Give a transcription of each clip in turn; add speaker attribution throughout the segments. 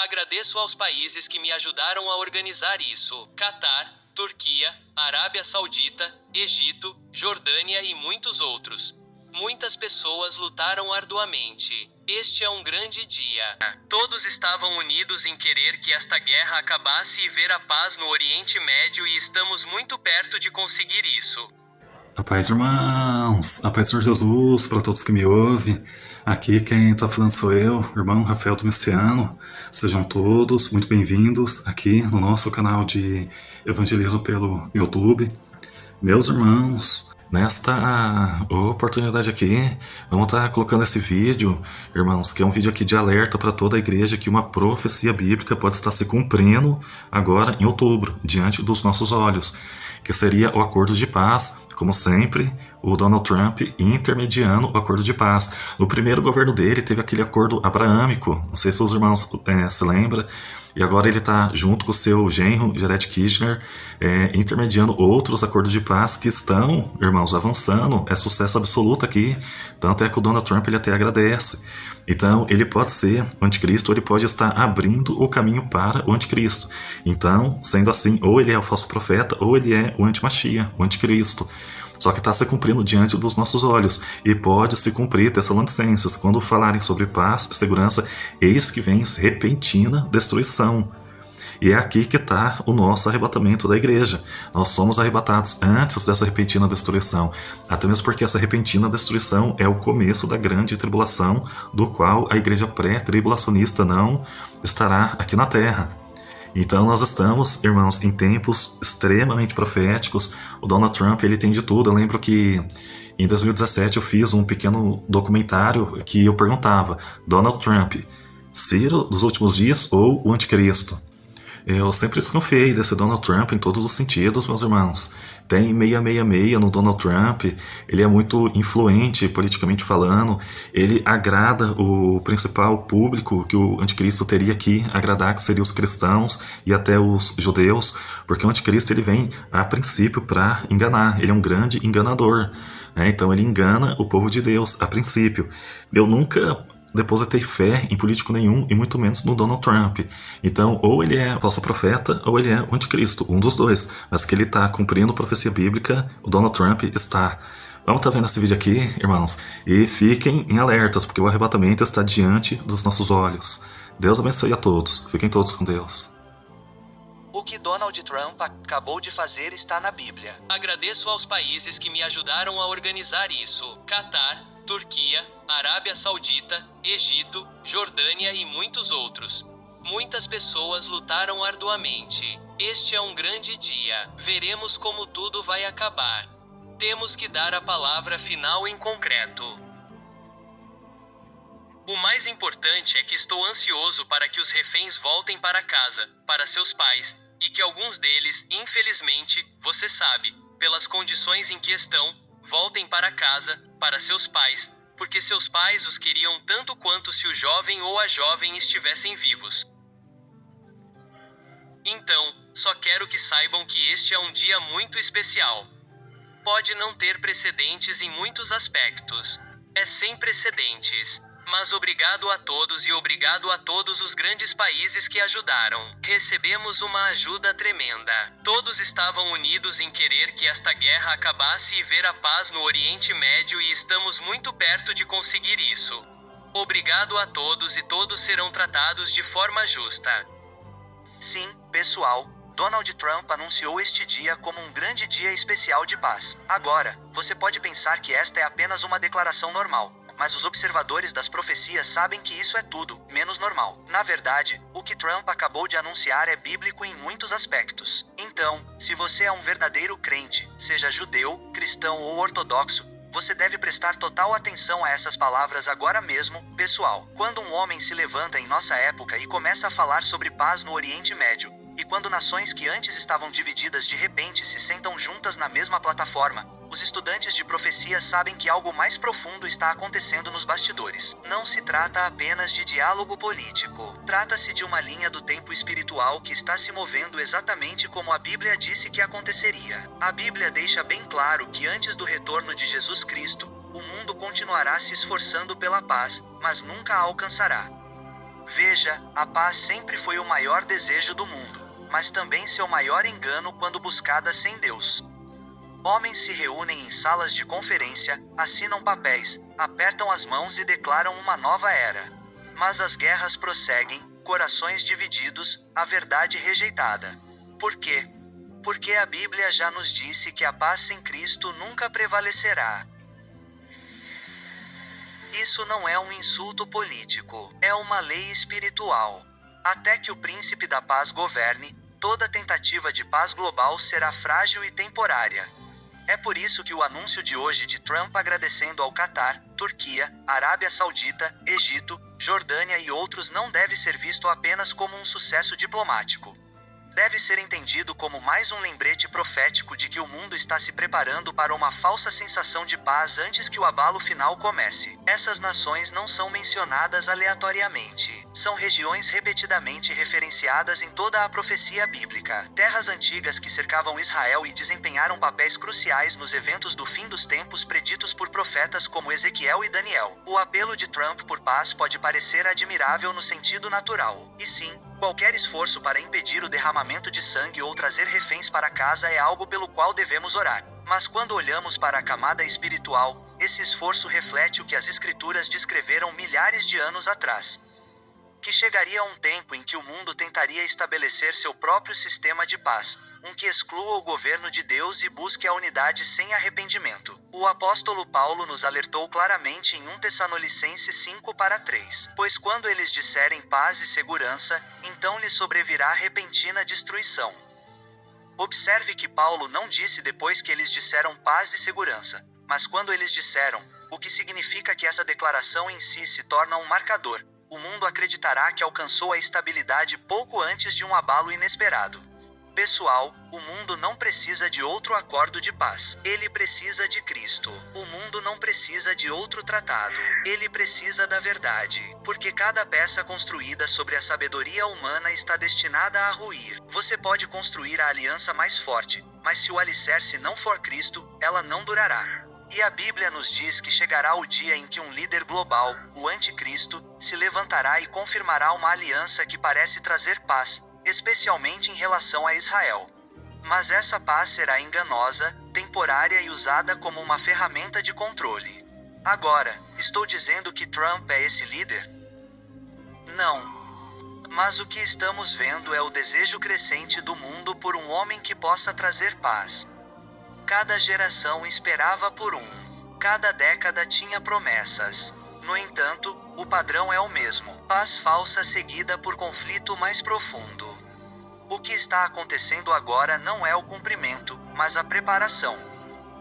Speaker 1: Agradeço aos países que me ajudaram a organizar isso: Catar, Turquia, Arábia Saudita, Egito, Jordânia e muitos outros. Muitas pessoas lutaram arduamente. Este é um grande dia. Todos estavam unidos em querer que esta guerra acabasse e ver a paz no Oriente Médio, e estamos muito perto de conseguir isso.
Speaker 2: A paz, irmãos! A paz do Senhor Jesus para todos que me ouvem. Aqui quem está falando sou eu, irmão Rafael Domiciano. Sejam todos muito bem-vindos aqui no nosso canal de evangelismo pelo YouTube. Meus irmãos, nesta oportunidade aqui, vamos estar colocando esse vídeo, irmãos, que é um vídeo aqui de alerta para toda a igreja que uma profecia bíblica pode estar se cumprindo agora em outubro, diante dos nossos olhos, que seria o acordo de paz. Como sempre, o Donald Trump intermediando o acordo de paz. No primeiro governo dele teve aquele acordo abraâmico, não sei se os irmãos se lembram, e agora ele está junto com o seu genro, Jared Kushner, intermediando outros acordos de paz que estão, irmãos, avançando. É sucesso absoluto aqui, tanto é que o Donald Trump ele até agradece. Então, ele pode ser o anticristo, ou ele pode estar abrindo o caminho para o anticristo. Então, sendo assim, ou ele é o falso profeta, ou ele é o antimachia, o anticristo. Só que está se cumprindo diante dos nossos olhos, e pode se cumprir. Tessalonicenses, quando falarem sobre paz e segurança, eis que vem repentina destruição. E é aqui que está o nosso arrebatamento da igreja. Nós somos arrebatados antes dessa repentina destruição, até mesmo porque essa repentina destruição é o começo da grande tribulação, do qual a igreja pré-tribulacionista não estará aqui na terra. Então nós estamos, irmãos, em tempos extremamente proféticos. O Donald Trump, ele tem de tudo. Eu lembro que em 2017 eu fiz um pequeno documentário que eu perguntava: Donald Trump, Ciro dos últimos dias ou o anticristo? Eu sempre desconfiei desse Donald Trump em todos os sentidos, meus irmãos. Tem 666 no Donald Trump, ele é muito influente politicamente falando, ele agrada o principal público que o anticristo teria que agradar, que seriam os cristãos e até os judeus, porque o anticristo ele vem a princípio para enganar, ele é um grande enganador, né? Então ele engana o povo de Deus a princípio. Eu nunca depositei fé em político nenhum, e muito menos no Donald Trump. Então, ou ele é falso profeta, ou ele é o anticristo, um dos dois. Mas que ele está cumprindo profecia bíblica, o Donald Trump está. Vamos estar vendo esse vídeo aqui, irmãos, e fiquem em alertas, porque o arrebatamento está diante dos nossos olhos. Deus abençoe a todos. Fiquem todos com Deus.
Speaker 3: O que Donald Trump acabou de fazer está na Bíblia.
Speaker 1: Agradeço aos países que me ajudaram a organizar isso: Catar, Turquia, Arábia Saudita, Egito, Jordânia e muitos outros. Muitas pessoas lutaram arduamente. Este é um grande dia. Veremos como tudo vai acabar. Temos que dar a palavra final em concreto. O mais importante é que estou ansioso para que os reféns voltem para casa, para seus pais, e que alguns deles, infelizmente, você sabe, pelas condições em que estão, voltem para casa, para seus pais, porque seus pais os queriam tanto quanto se o jovem ou a jovem estivessem vivos. Então, só quero que saibam que este é um dia muito especial. Pode não ter precedentes em muitos aspectos. É sem precedentes. Mas obrigado a todos, e obrigado a todos os grandes países que ajudaram. Recebemos uma ajuda tremenda. Todos estavam unidos em querer que esta guerra acabasse e ver a paz no Oriente Médio, e estamos muito perto de conseguir isso. Obrigado a todos, e todos serão tratados de forma justa.
Speaker 3: Sim, pessoal, Donald Trump anunciou este dia como um grande dia especial de paz. Agora, você pode pensar que esta é apenas uma declaração normal. Mas os observadores das profecias sabem que isso é tudo menos normal. Na verdade, o que Trump acabou de anunciar é bíblico em muitos aspectos. Então, se você é um verdadeiro crente, seja judeu, cristão ou ortodoxo, você deve prestar total atenção a essas palavras agora mesmo, pessoal. Quando um homem se levanta em nossa época e começa a falar sobre paz no Oriente Médio, e quando nações que antes estavam divididas de repente se sentam juntas na mesma plataforma, os estudantes de profecia sabem que algo mais profundo está acontecendo nos bastidores. Não se trata apenas de diálogo político. Trata-se de uma linha do tempo espiritual que está se movendo exatamente como a Bíblia disse que aconteceria. A Bíblia deixa bem claro que antes do retorno de Jesus Cristo, o mundo continuará se esforçando pela paz, mas nunca a alcançará. Veja, a paz sempre foi o maior desejo do mundo, mas também seu maior engano quando buscada sem Deus. Homens se reúnem em salas de conferência, assinam papéis, apertam as mãos e declaram uma nova era. Mas as guerras prosseguem, corações divididos, a verdade rejeitada. Por quê? Porque a Bíblia já nos disse que a paz sem Cristo nunca prevalecerá. Isso não é um insulto político, é uma lei espiritual. Até que o príncipe da paz governe, toda tentativa de paz global será frágil e temporária. É por isso que o anúncio de hoje de Trump agradecendo ao Catar, Turquia, Arábia Saudita, Egito, Jordânia e outros não deve ser visto apenas como um sucesso diplomático. Deve ser entendido como mais um lembrete profético de que o mundo está se preparando para uma falsa sensação de paz antes que o abalo final comece. Essas nações não são mencionadas aleatoriamente. São regiões repetidamente referenciadas em toda a profecia bíblica. Terras antigas que cercavam Israel e desempenharam papéis cruciais nos eventos do fim dos tempos preditos por profetas como Ezequiel e Daniel. O apelo de Trump por paz pode parecer admirável no sentido natural. E sim, qualquer esforço para impedir o derramamento de sangue ou trazer reféns para casa é algo pelo qual devemos orar. Mas quando olhamos para a camada espiritual, esse esforço reflete o que as Escrituras descreveram milhares de anos atrás. Que chegaria um tempo em que o mundo tentaria estabelecer seu próprio sistema de paz, um que exclua o governo de Deus e busque a unidade sem arrependimento. O apóstolo Paulo nos alertou claramente em 1 Tessalonicenses 5:3. Pois quando eles disserem paz e segurança, então lhes sobrevirá repentina destruição. Observe que Paulo não disse depois que eles disseram paz e segurança, mas quando eles disseram, o que significa que essa declaração em si se torna um marcador. O mundo acreditará que alcançou a estabilidade pouco antes de um abalo inesperado. Pessoal, o mundo não precisa de outro acordo de paz. Ele precisa de Cristo. O mundo não precisa de outro tratado. Ele precisa da verdade. Porque cada peça construída sobre a sabedoria humana está destinada a ruir. Você pode construir a aliança mais forte, mas se o alicerce não for Cristo, ela não durará. E a Bíblia nos diz que chegará o dia em que um líder global, o anticristo, se levantará e confirmará uma aliança que parece trazer paz, especialmente em relação a Israel. Mas essa paz será enganosa, temporária e usada como uma ferramenta de controle. Agora, estou dizendo que Trump é esse líder? Não. Mas o que estamos vendo é o desejo crescente do mundo por um homem que possa trazer paz. Cada geração esperava por um. Cada década tinha promessas. No entanto, o padrão é o mesmo: paz falsa seguida por conflito mais profundo. O que está acontecendo agora não é o cumprimento, mas a preparação.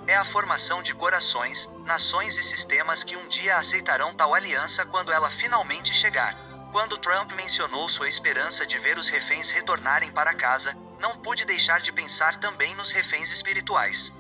Speaker 3: É a formação de corações, nações e sistemas que um dia aceitarão tal aliança quando ela finalmente chegar. Quando Trump mencionou sua esperança de ver os reféns retornarem para casa, não pude deixar de pensar também nos reféns espirituais.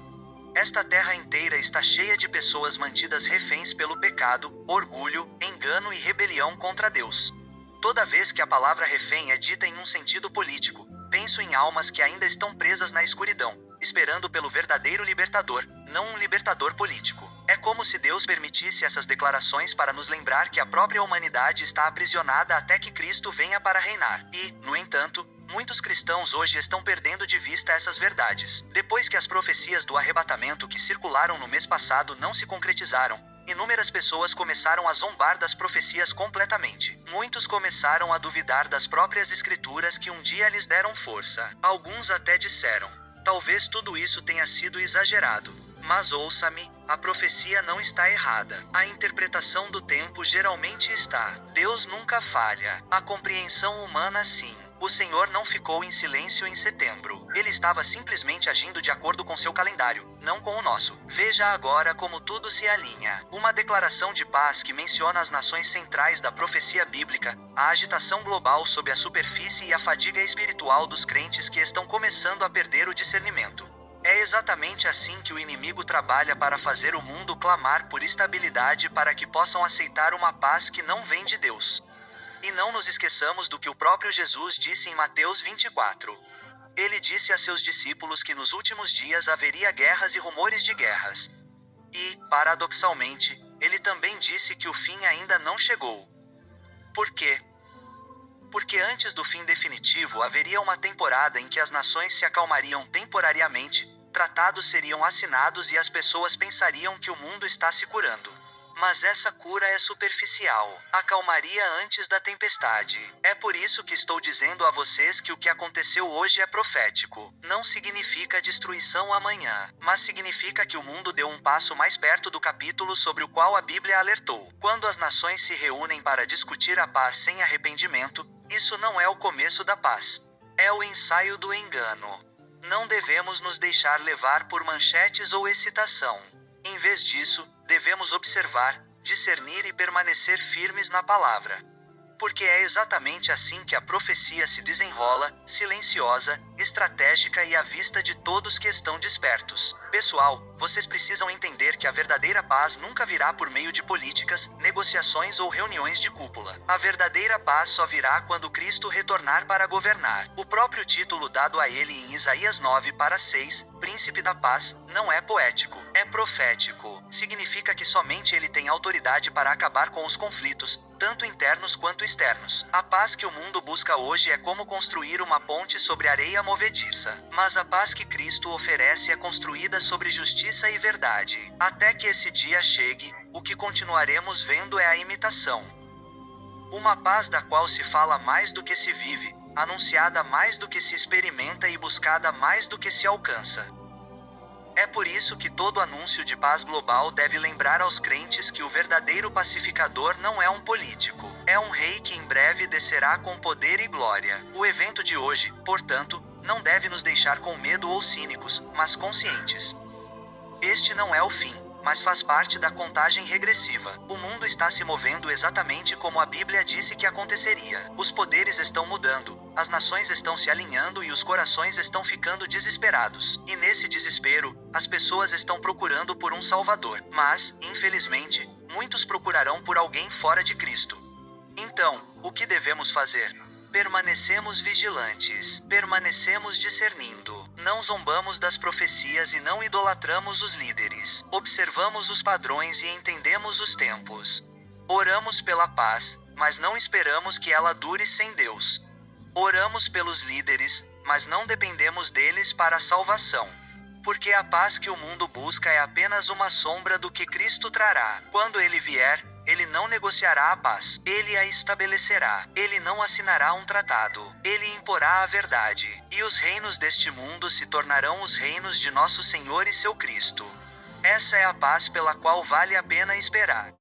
Speaker 3: Esta terra inteira está cheia de pessoas mantidas reféns pelo pecado, orgulho, engano e rebelião contra Deus. Toda vez que a palavra refém é dita em um sentido político, penso em almas que ainda estão presas na escuridão, esperando pelo verdadeiro libertador, não um libertador político. É como se Deus permitisse essas declarações para nos lembrar que a própria humanidade está aprisionada até que Cristo venha para reinar. E, no entanto, muitos cristãos hoje estão perdendo de vista essas verdades. Depois que as profecias do arrebatamento que circularam no mês passado não se concretizaram, inúmeras pessoas começaram a zombar das profecias completamente. Muitos começaram a duvidar das próprias escrituras que um dia lhes deram força. Alguns até disseram: talvez tudo isso tenha sido exagerado. Mas ouça-me, a profecia não está errada. A interpretação do tempo geralmente está. Deus nunca falha. A compreensão humana sim. O Senhor não ficou em silêncio em setembro. Ele estava simplesmente agindo de acordo com seu calendário, não com o nosso. Veja agora como tudo se alinha. Uma declaração de paz que menciona as nações centrais da profecia bíblica, a agitação global sob a superfície e a fadiga espiritual dos crentes que estão começando a perder o discernimento. É exatamente assim que o inimigo trabalha para fazer o mundo clamar por estabilidade para que possam aceitar uma paz que não vem de Deus. E não nos esqueçamos do que o próprio Jesus disse em Mateus 24. Ele disse a seus discípulos que nos últimos dias haveria guerras e rumores de guerras. E, paradoxalmente, ele também disse que o fim ainda não chegou. Por quê? Porque antes do fim definitivo haveria uma temporada em que as nações se acalmariam temporariamente, tratados seriam assinados e as pessoas pensariam que o mundo está se curando. Mas essa cura é superficial. Acalmaria antes da tempestade. É por isso que estou dizendo a vocês que o que aconteceu hoje é profético. Não significa destruição amanhã, mas significa que o mundo deu um passo mais perto do capítulo sobre o qual a Bíblia alertou. Quando as nações se reúnem para discutir a paz sem arrependimento, isso não é o começo da paz. É o ensaio do engano. Não devemos nos deixar levar por manchetes ou excitação. Em vez disso, devemos observar, discernir e permanecer firmes na palavra. Porque é exatamente assim que a profecia se desenrola, silenciosa, estratégica e à vista de todos que estão despertos. Pessoal, vocês precisam entender que a verdadeira paz nunca virá por meio de políticas, negociações ou reuniões de cúpula. A verdadeira paz só virá quando Cristo retornar para governar. O próprio título dado a ele em Isaías 9:6, Príncipe da Paz, não é poético, é profético. Significa que somente ele tem autoridade para acabar com os conflitos, tanto internos quanto externos. A paz que o mundo busca hoje é como construir uma ponte sobre areia movediça. Mas a paz que Cristo oferece é construída sobre justiça e verdade. Até que esse dia chegue, o que continuaremos vendo é a imitação. Uma paz da qual se fala mais do que se vive, anunciada mais do que se experimenta e buscada mais do que se alcança. É por isso que todo anúncio de paz global deve lembrar aos crentes que o verdadeiro pacificador não é um político. É um rei que em breve descerá com poder e glória. O evento de hoje, portanto, não deve nos deixar com medo ou cínicos, mas conscientes. Este não é o fim, mas faz parte da contagem regressiva. O mundo está se movendo exatamente como a Bíblia disse que aconteceria. Os poderes estão mudando, as nações estão se alinhando e os corações estão ficando desesperados. E nesse desespero, as pessoas estão procurando por um Salvador. Mas, infelizmente, muitos procurarão por alguém fora de Cristo. Então, o que devemos fazer? Permanecemos vigilantes, permanecemos discernindo, não zombamos das profecias e não idolatramos os líderes, observamos os padrões e entendemos os tempos. Oramos pela paz, mas não esperamos que ela dure sem Deus. Oramos pelos líderes, mas não dependemos deles para a salvação. Porque a paz que o mundo busca é apenas uma sombra do que Cristo trará. Quando ele vier, ele não negociará a paz. Ele a estabelecerá. Ele não assinará um tratado. Ele imporá a verdade. E os reinos deste mundo se tornarão os reinos de nosso Senhor e seu Cristo. Essa é a paz pela qual vale a pena esperar.